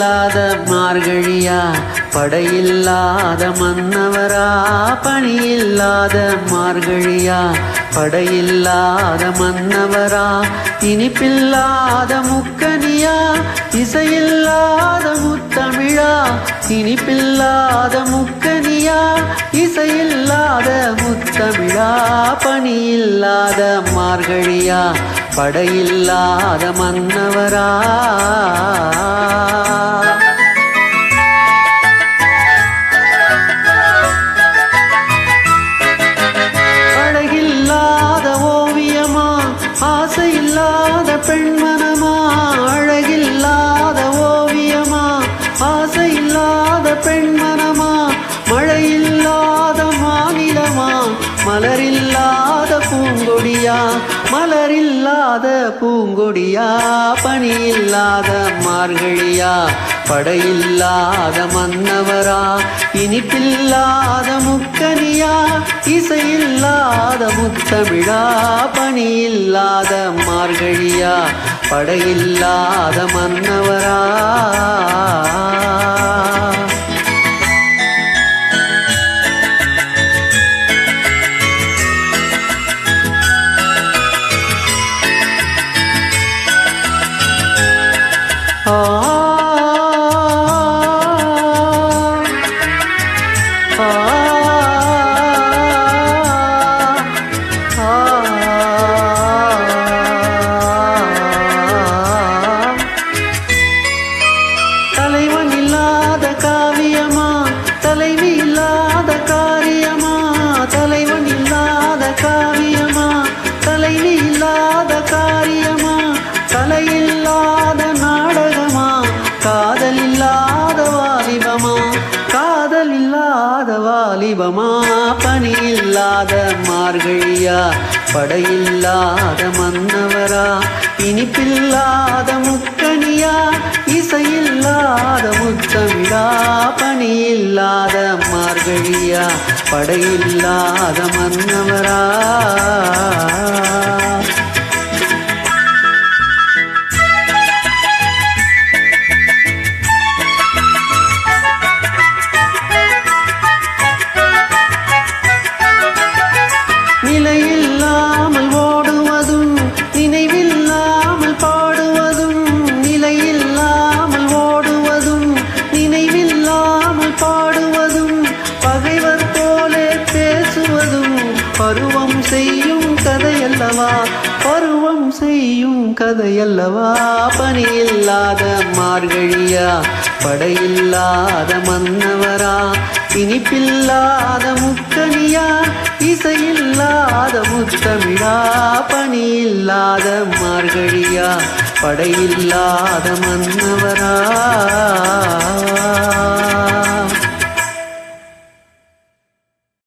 பணியில்லாத மார்கழியா படையில்லாத மன்னவரா பணியில்லாத மார்கழியா படையில்லாத மன்னவரா இனிப்பில்லாத முக்கனியா இசையில்லாத முத்தமிழா இனிப்பில்லாத முக்கனியா இசையில்லாத முத்தமிழா பணியில்லாத மார்கழியா படையில்லாத மன்னவரா அழகில்லாத ஓவியமா ஆசையில்லாத பெண்மனமா அழகில்லாத ஓவியமா ஆசையில்லாத பெண்மனமா மழையில்லாத மாநிலமா மலரில்லாத பூங்கொடியா மலரில்லாத பூங்கொடியா பணியில்லாத மார்கழியா படையில்லாத மன்னவரா இனிப்பில்லாத முக்கனியா இசையில்லாத முத்தமிழா பணியில்லாத மார்கழியா படையில்லாத மன்னவரா தலைவன் இல்லாத காவியமா தலைவி இல்லாத காரியமா தலைவன் இல்லாத காவியமா தலைவி இல்லாத காரியமா கலையில்லாத நாடகமா காதல் இல்லாத வாலிபமா காதல் இல்லாத வாலிபமா பணியில்லாத மார்கழியா படையில்லாத மன்னவரா இனிப்பில்லாத முக்கனியா இசையில்லாத முத்தமிழா பணியில்லாத மார்கழியா படையில்லாத மன்னவரா நிலையில்லாமல் ஓடுவதும் நினைவில்லாமல் பாடுவதும் நிலையில்லாமல் ஓடுவதும் நினைவில்லாமல் பாடுவதும் பகைவர் போலே பேசுவதும் பருவம் செய்யும் கதையல்லவா பருவம் செய்யும் கதையல்லவா பணியில்லாத மார்கழியா படையில்லாத மன்னவரா இனிப்பில்லாத முக்கனியா இசையில்லாத முத்தமிழா பணியில்லாத மார்கழியா படையில்லாத மன்னவரா